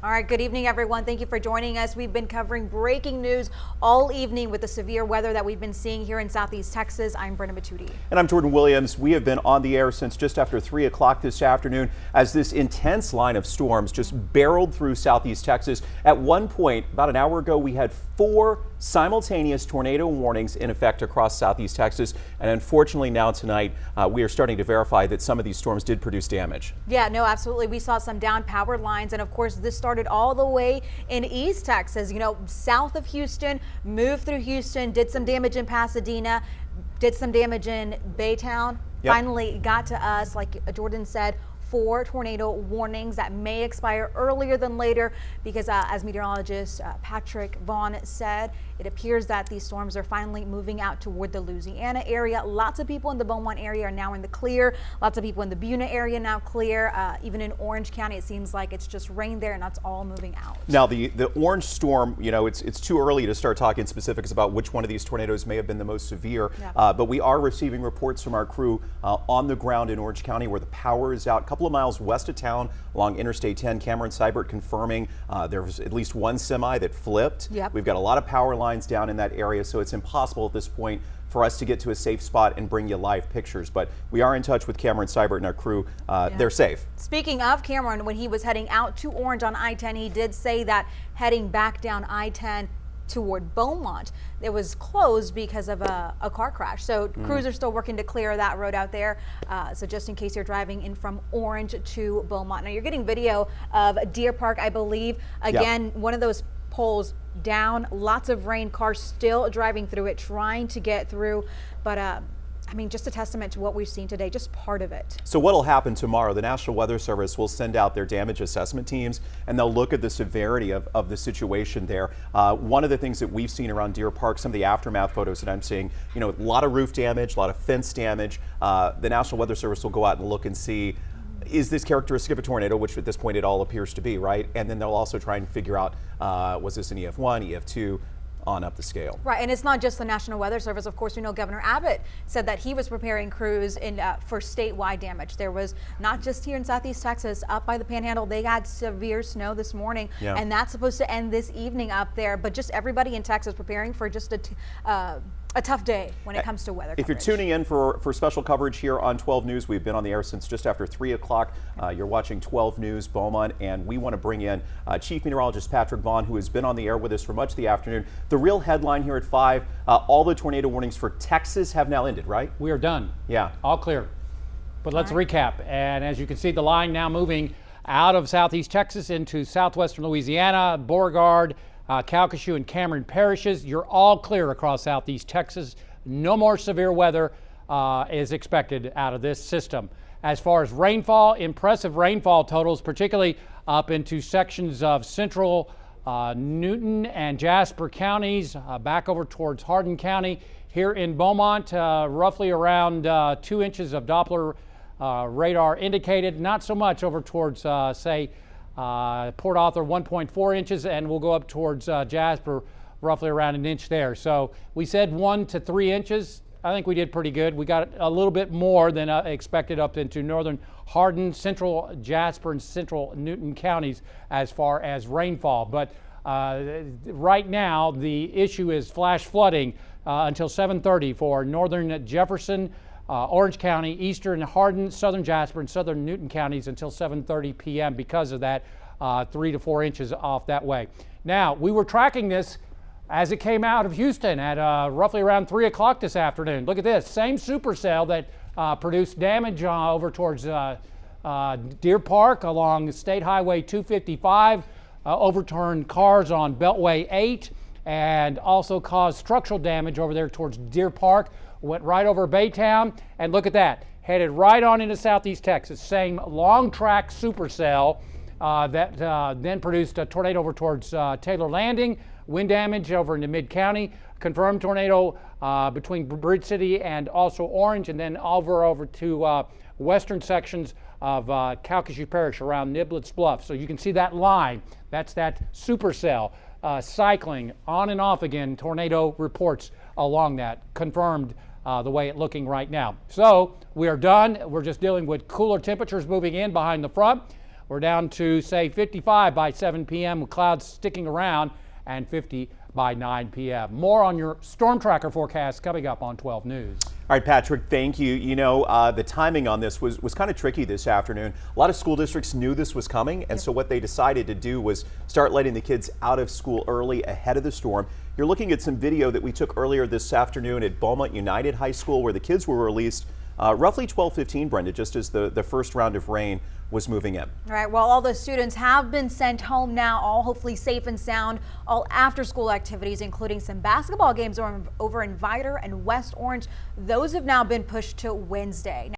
All right, good evening, everyone. Thank you for joining us. We've been covering breaking news all evening with the severe weather that we've been seeing here in Southeast Texas. I'm Brenda Matudi. And I'm Jordan Williams. We have been on the air since just after 3 o'clock this afternoon as this intense line of storms just barreled through Southeast Texas. At one point, about an hour ago, we had 4 simultaneous tornado warnings in effect across Southeast Texas. And unfortunately now tonight, we are starting to verify that some of these storms did produce damage. Yeah, no, absolutely. We saw some down power lines. And of course, this started all the way in East Texas, south of Houston, moved through Houston, did some damage in Pasadena, did some damage in Baytown. Yep. Finally got to us, like Jordan said, 4 tornado warnings that may expire earlier than later because as meteorologist Patrick Vaughn said, it appears that these storms are finally moving out toward the Louisiana area. Lots of people in the Beaumont area are now in the clear. Lots of people in the Buna area now clear. Even in Orange County, it seems like it's just rain there and that's all moving out. Now the orange storm, it's too early to start talking specifics about which one of these tornadoes may have been the most severe. Yeah. But we are receiving reports from our crew on the ground in Orange County where the power is out. A couple of miles west of town along Interstate 10, Cameron Seibert confirming there was at least one semi that flipped. Yep. We've got a lot of power lines down in that area, so it's impossible at this point for us to get to a safe spot and bring you live pictures. But we are in touch with Cameron Seibert and our crew. They're safe. Speaking of Cameron, when he was heading out to Orange on I-10, he did say that heading back down I-10 toward Beaumont, it was closed because of a car crash. So crews are still working to clear that road out there. So just in case you're driving in from Orange to Beaumont. Now you're getting video of Deer Park, I believe. Again, one of those poles down, lots of rain, cars still driving through it, trying to get through. But I mean, just a testament to what we've seen today, just part of it. So what'll happen tomorrow, the National Weather Service will send out their damage assessment teams and they'll look at the severity of the situation there. One of the things that we've seen around Deer Park, some of the aftermath photos that I'm seeing, a lot of roof damage, a lot of fence damage. The National Weather Service will go out and look and see, is this characteristic of a tornado, which at this point it all appears to be, right? And then they'll also try and figure out, was this an EF1, EF2, on up the scale. Right, and it's not just the National Weather Service. Of course, we know Governor Abbott said that he was preparing crews for statewide damage. There was not just here in Southeast Texas, up by the Panhandle, they had severe snow this morning, and that's supposed to end this evening up there. But just everybody in Texas preparing for just a tough day when it comes to weather coverage. If you're tuning in for special coverage here on 12 News, we've been on the air since just after 3 o'clock. You're watching 12 News Beaumont, and we want to bring in Chief Meteorologist Patrick Vaughn, who has been on the air with us for much of the afternoon. The real headline here at 5, all the tornado warnings for Texas have now ended, right? We are done. Yeah. All clear. But let's recap. And as you can see, the line now moving out of Southeast Texas into southwestern Louisiana, Beauregard, Calcasieu and Cameron parishes. You're all clear across Southeast Texas. No more severe weather is expected out of this system. As far as rainfall, impressive rainfall totals, particularly up into sections of central Newton and Jasper counties, back over towards Hardin County. Here in Beaumont, roughly around 2 inches of Doppler radar indicated. Not so much over towards, say, Port Arthur, 1.4 inches, and we'll go up towards Jasper, roughly around an inch there. So we said 1 to 3 inches. I think we did pretty good. We got a little bit more than expected up into northern Hardin, central Jasper, and central Newton counties as far as rainfall. But right now, the issue is flash flooding until 7:30 for northern Jefferson, Orange County, eastern Hardin, southern Jasper, and southern Newton counties until 7:30 p.m. because of that 3 to 4 inches off that way. Now, we were tracking this as it came out of Houston at roughly around 3 o'clock this afternoon. Look at this, same supercell that produced damage over towards Deer Park along State Highway 255, overturned cars on Beltway 8, and also caused structural damage over there towards Deer Park. Went right over Baytown, and look at that, headed right on into Southeast Texas. Same long track supercell that then produced a tornado over towards Taylor Landing, wind damage over into Mid-County, confirmed tornado between Bridge City and also Orange, and then over to western sections of Calcasieu Parish around Niblets Bluff. So you can see that line, that's that supercell cycling on and off again, tornado reports along that, confirmed the way it's looking right now. So we are done. We're just dealing with cooler temperatures moving in behind the front. We're down to, say, 55 by 7 p.m. with clouds sticking around, and 50 by 9 p.m. More on your storm tracker forecast coming up on 12 News. All right, Patrick, thank you. You know, the timing on this was kind of tricky this afternoon. A lot of school districts knew this was coming, and so what they decided to do was start letting the kids out of school early ahead of the storm. You're looking at some video that we took earlier this afternoon at Beaumont United High School, where the kids were released roughly 12:15, Brenda, just as the first round of rain was moving in. All right, well, all the students have been sent home now, all hopefully safe and sound. All after-school activities, including some basketball games over in Vidor and West Orange, those have now been pushed to Wednesday.